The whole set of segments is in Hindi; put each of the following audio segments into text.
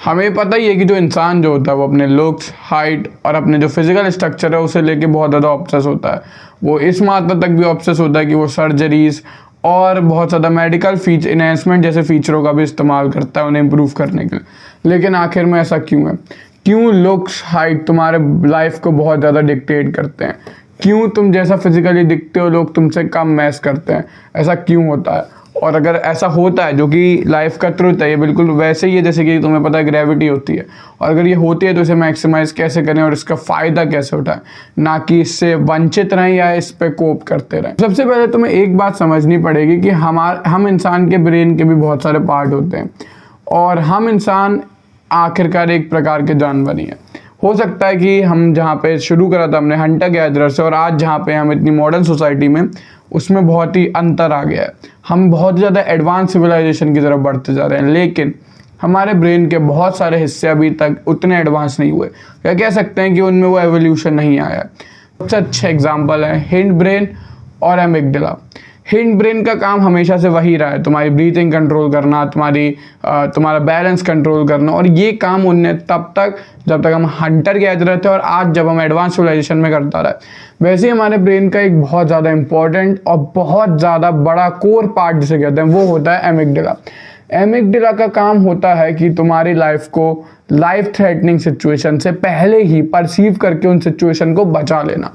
हमें पता ही है कि जो इंसान जो होता है वो अपने लुक्स, हाइट और अपने जो फिजिकल स्ट्रक्चर है उसे लेके बहुत ज़्यादा ऑब्सेस होता है। वो इस मात्रा तक भी ऑब्सेस होता है कि वो सर्जरीज और बहुत ज़्यादा मेडिकल इन्हेंसमेंट जैसे फीचरों का भी इस्तेमाल करता है उन्हें इम्प्रूव करने के लिए। लेकिन आखिर में ऐसा क्यों है? क्यों लुक्स, हाइट तुम्हारे लाइफ को बहुत ज़्यादा डिक्टेट करते हैं? क्यों तुम जैसा फिजिकली दिखते हो लोग तुमसे कम मैच करते हैं? ऐसा क्यों होता है? और अगर ऐसा होता है, जो कि लाइफ का ट्रुथ है, ये बिल्कुल वैसे ही है जैसे कि तुम्हें पता है ग्रेविटी होती है, और अगर ये होती है तो इसे मैक्सिमाइज कैसे करें और इसका फ़ायदा कैसे उठाएं, ना कि इससे वंचित रहें या इस पे कोप करते रहें। सबसे पहले तुम्हें एक बात समझनी पड़ेगी कि हम इंसान के ब्रेन के भी बहुत सारे पार्ट होते हैं, और हम इंसान आखिरकार एक प्रकार के जानवर ही हैं। हो सकता है कि हम जहाँ पे शुरू करा था हमने हंटर गैदरर से, और आज जहाँ पे हम इतनी मॉडर्न सोसाइटी में, उसमें बहुत ही अंतर आ गया है। हम बहुत ज़्यादा एडवांस सिविलाइजेशन की तरफ बढ़ते जा रहे हैं, लेकिन हमारे ब्रेन के बहुत सारे हिस्से अभी तक उतने एडवांस नहीं हुए। क्या कह सकते हैं कि उनमें वो एवोल्यूशन नहीं आया है। सबसे अच्छे एग्जाम्पल है हिंड ब्रेन और एमिगडाला। हिंड ब्रेन का काम हमेशा से वही रहा है, तुम्हारी ब्रीथिंग कंट्रोल करना, तुम्हारा बैलेंस कंट्रोल करना, और ये काम उनने तब तक जब तक हम हंटर गैदरर थे और आज जब हम एडवांस सिविलाइजेशन में करता रहा। वैसे ही हमारे ब्रेन का एक बहुत ज़्यादा इंपॉर्टेंट और बहुत ज़्यादा बड़ा कोर पार्ट जिसे कहते हैं वो होता है एमिगडाला। एमिगडाला का काम होता है कि तुम्हारी लाइफ को लाइफ थ्रेटनिंग सिचुएशन से पहले ही परसीव करके उन सिचुएशन को बचा लेना।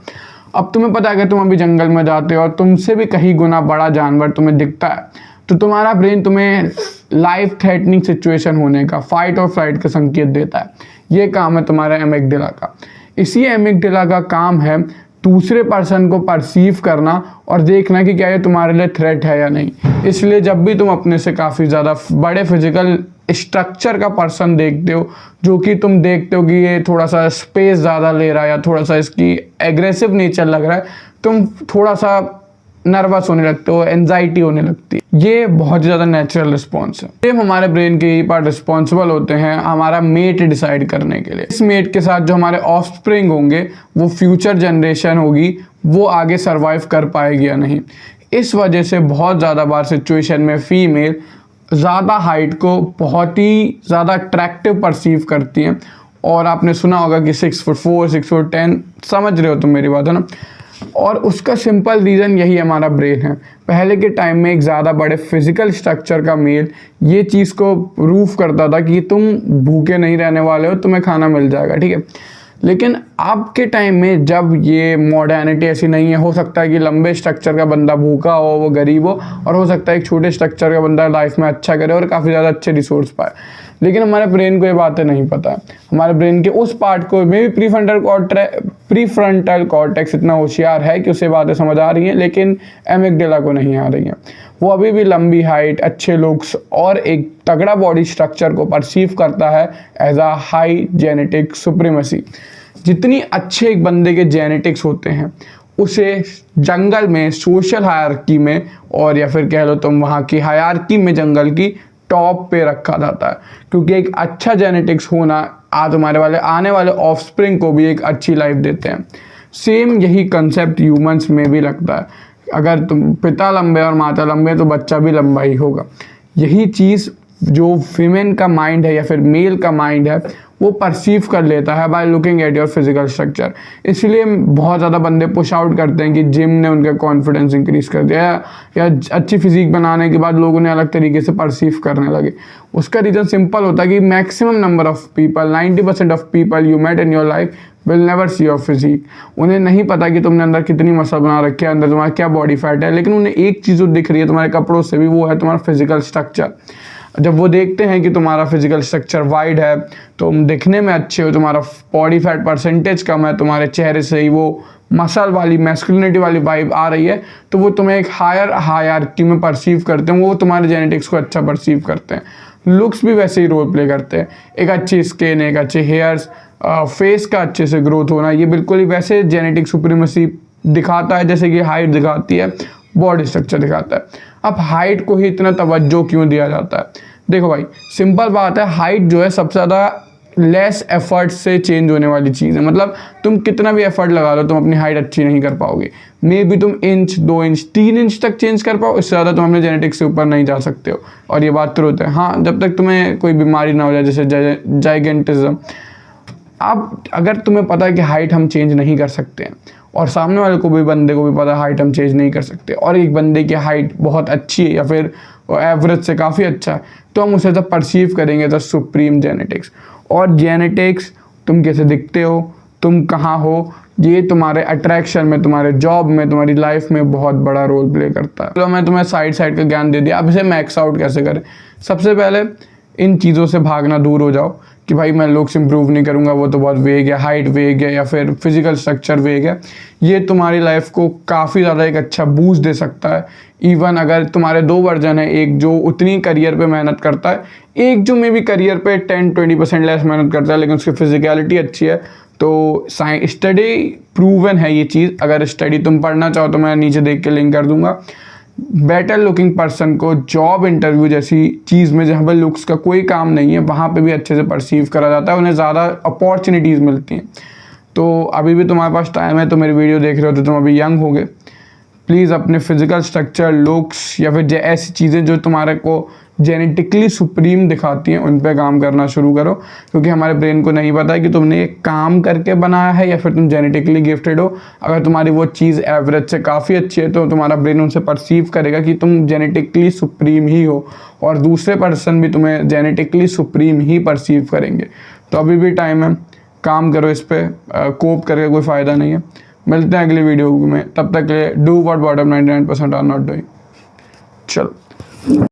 अब तुम्हें पता है कि तुम अभी जंगल में जाते हो और तुमसे भी कहीं गुना बड़ा जानवर तुम्हें दिखता है, तो तुम्हारा ब्रेन तुम्हें लाइफ थ्रेटनिंग सिचुएशन होने का, फाइट और फ्लाइट का संकेत देता है। ये काम है तुम्हारा एमिगडाला का। इसी एमिगडाला का काम है दूसरे पर्सन को परसीव करना और देखना कि क्या ये तुम्हारे लिए थ्रेट है या नहीं। इसलिए जब भी तुम अपने से काफ़ी ज़्यादा बड़े फिजिकल स्ट्रक्चर का पर्सन देखते हो, जो कि तुम देखते हो कि ये थोड़ा सा स्पेस ज़्यादा ले रहा है या थोड़ा सा इसकी एग्रेसिव नेचर लग रहा है, तुम थोड़ा सा नर्वस होने लगते हो, एंजाइटी होने लगती है। ये बहुत ज़्यादा नेचुरल रिस्पॉन्स है। सेम हमारे ब्रेन के ये पार्ट रिस्पॉन्सिबल होते हैं हमारा मेट डिसाइड करने के लिए। इस मेट के साथ जो हमारे ऑफस्प्रिंग होंगे, वो फ्यूचर जनरेशन होगी, वो आगे सर्वाइव कर पाएगी या नहीं। इस वजह से बहुत ज़्यादा बार सिचुएशन में फीमेल ज़्यादा हाइट को बहुत ही ज़्यादा अट्रैक्टिव परसीव करती हैं। और आपने सुना होगा कि 6'4", 6'10", समझ रहे हो तुम मेरी बात, है ना। और उसका सिंपल रीज़न यही हमारा ब्रेन है। पहले के टाइम में एक ज़्यादा बड़े फिजिकल स्ट्रक्चर का मेल ये चीज़ को प्रूफ करता था कि तुम भूखे नहीं रहने वाले हो, तुम्हें खाना मिल जाएगा, ठीक है। लेकिन अब के टाइम में जब ये मॉडर्निटी ऐसी नहीं है, हो सकता है कि लंबे स्ट्रक्चर का बंदा भूखा हो, वो गरीब हो, और हो सकता है एक छोटे स्ट्रक्चर का बंदा लाइफ में अच्छा करे और काफ़ी ज़्यादा अच्छे रिसोर्स पाए। लेकिन हमारे ब्रेन को ये बातें नहीं पता है। हमारे ब्रेन के उस पार्ट को में भी प्रीफ्रंटल कॉर्टेक्स इतना होशियार है कि उसे बातें समझ आ रही हैं, लेकिन एमिगडाला को नहीं आ रही हैं। वो अभी भी लंबी हाइट, अच्छे लुक्स और एक तगड़ा बॉडी स्ट्रक्चर को परसीव करता है as a high genetic supremacy. जितनी अच्छे एक बंदे के जेनेटिक्स होते हैं, उसे जंगल में सोशल हायरार्की में, और या फिर कह लो तुम वहाँ की हायरार्की में जंगल की टॉप पे रखा जाता है, क्योंकि एक अच्छा जेनेटिक्स होना तुम्हारे वाले आने वाले ऑफस्प्रिंग को भी एक अच्छी लाइफ देते हैं। सेम यही कंसेप्ट ह्यूमंस में भी लगता है। अगर तुम पिता लंबे और माता लंबे तो बच्चा भी लंबा ही होगा। यही चीज़ जो फीमेल का माइंड है या फिर मेल का माइंड है वो परसीव कर लेता है by looking at your physical structure. इसलिए बहुत ज़्यादा बंदे पुश आउट करते हैं कि जिम ने उनका कॉन्फिडेंस इंक्रीज कर दिया, या अच्छी फिजिक बनाने के बाद लोग उन्हें अलग तरीके से परसीव करने लगे। उसका रीज़न सिंपल होता है कि maximum number of people, 90% of people you met in your life will never see your physique. उन्हें नहीं पता कि तुमने अंदर कितनी मसल बना रखी है, अंदर तुम्हारा क्या बॉडी फैट है, लेकिन उन्हें एक चीज़ जो दिख रही है तुम्हारे कपड़ों से भी, वो है तुम्हारा फिजिकल स्ट्रक्चर। जब वो देखते हैं कि तुम्हारा फिजिकल स्ट्रक्चर वाइड है, तुम दिखने में अच्छे हो, तुम्हारा बॉडी फैट परसेंटेज कम है, तुम्हारे चेहरे से ही वो मसल वाली मैस्कुलिनिटी वाली वाइब आ रही है, तो वो तुम्हें एक हायर हायरार्की में परसीव करते हैं। वो तुम्हारे जेनेटिक्स को अच्छा परसीव करते हैं। लुक्स भी वैसे ही रोल प्ले करते हैं। एक अच्छी स्किन, एक अच्छे हेयर्स, फेस का अच्छे से ग्रोथ होना, ये बिल्कुल ही वैसे जेनेटिक सुप्रीमेसी दिखाता है जैसे कि हाइट दिखाती है, बॉडी स्ट्रक्चर दिखाता है। अब हाइट को ही इतना तवज्जो क्यों दिया जाता है? देखो भाई, सिंपल बात है, हाइट जो है सबसे ज़्यादा लेस एफर्ट से चेंज होने वाली चीज़ है। मतलब तुम कितना भी एफर्ट लगा लो, तुम अपनी हाइट अच्छी नहीं कर पाओगे। मे बी तुम इंच, 2 इंच, 3 इंच तक चेंज कर पाओ, इससे ज़्यादा तुम अपने जेनेटिक्स से ऊपर नहीं जा सकते हो। और ये बात ट्रुथ है। हाँ, जब तक तुम्हें कोई बीमारी ना हो जाए, जैसे जाइगेंटिज्म। अब अगर तुम्हें पता है कि हाइट हम चेंज नहीं कर सकते हैं, और सामने वाले को भी, बंदे को भी पता है हाइट हम चेंज नहीं कर सकते, और एक बंदे की हाइट बहुत अच्छी है या फिर एवरेज से काफ़ी अच्छा है, तो हम उसे जब परसीव करेंगे द सुप्रीम जेनेटिक्स। और जेनेटिक्स, तुम कैसे दिखते हो, तुम कहाँ हो, ये तुम्हारे अट्रैक्शन में, तुम्हारे जॉब में, तुम्हारी लाइफ में बहुत बड़ा रोल प्ले करता है। तो मैं तुम्हें साइड का ज्ञान दे दिया, अब इसे मैक्स आउट कैसे करें। सबसे पहले इन चीज़ों से भागना दूर हो जाओ कि भाई मैं लुक्स इंप्रूव नहीं करूँगा, वो तो बहुत वेग है, हाइट वेग है या फिर फिजिकल स्ट्रक्चर वेग है। ये तुम्हारी लाइफ को काफ़ी ज़्यादा एक अच्छा बूस्ट दे सकता है। इवन अगर तुम्हारे 2 वर्जन है, एक जो उतनी करियर पे मेहनत करता है, एक जो मे बी करियर पे 10-20% लेस मेहनत करता है लेकिन उसकी फिजिकलिटी अच्छी है, तो स्टडी प्रूवन है ये चीज़। अगर स्टडी तुम पढ़ना चाहो तो मैं नीचे देख के लिंक कर दूंगा। बेटर लुकिंग पर्सन को जॉब इंटरव्यू जैसी चीज़ में, जहाँ पर लुक्स का कोई काम नहीं है, वहाँ पे भी अच्छे से परसीव करा जाता है, उन्हें ज़्यादा अपॉर्चुनिटीज़ मिलती हैं। तो अभी भी तुम्हारे पास टाइम है, तो मेरी वीडियो देख रहे हो तो तुम अभी यंग होगे, प्लीज़ अपने फिजिकल स्ट्रक्चर, लुक्स या फिर ऐसी चीज़ें जो तुम्हारे को जेनेटिकली सुप्रीम दिखाती हैं, उन पे काम करना शुरू करो। क्योंकि हमारे ब्रेन को नहीं पता है कि तुमने ये काम करके बनाया है या फिर तुम जेनेटिकली गिफ्टेड हो। अगर तुम्हारी वो चीज़ एवरेज से काफ़ी अच्छी है तो तुम्हारा ब्रेन उनसे परसीव करेगा कि तुम जेनेटिकली सुप्रीम ही हो, और दूसरे पर्सन भी तुम्हें जेनेटिकली सुप्रीम ही परसीव करेंगे। तो अभी भी टाइम है, काम करो इस पर, कोप करके कोई फ़ायदा नहीं है। मिलते हैं अगली वीडियो में, तब तक के लिए do what bottom 99% are not doing. चलो।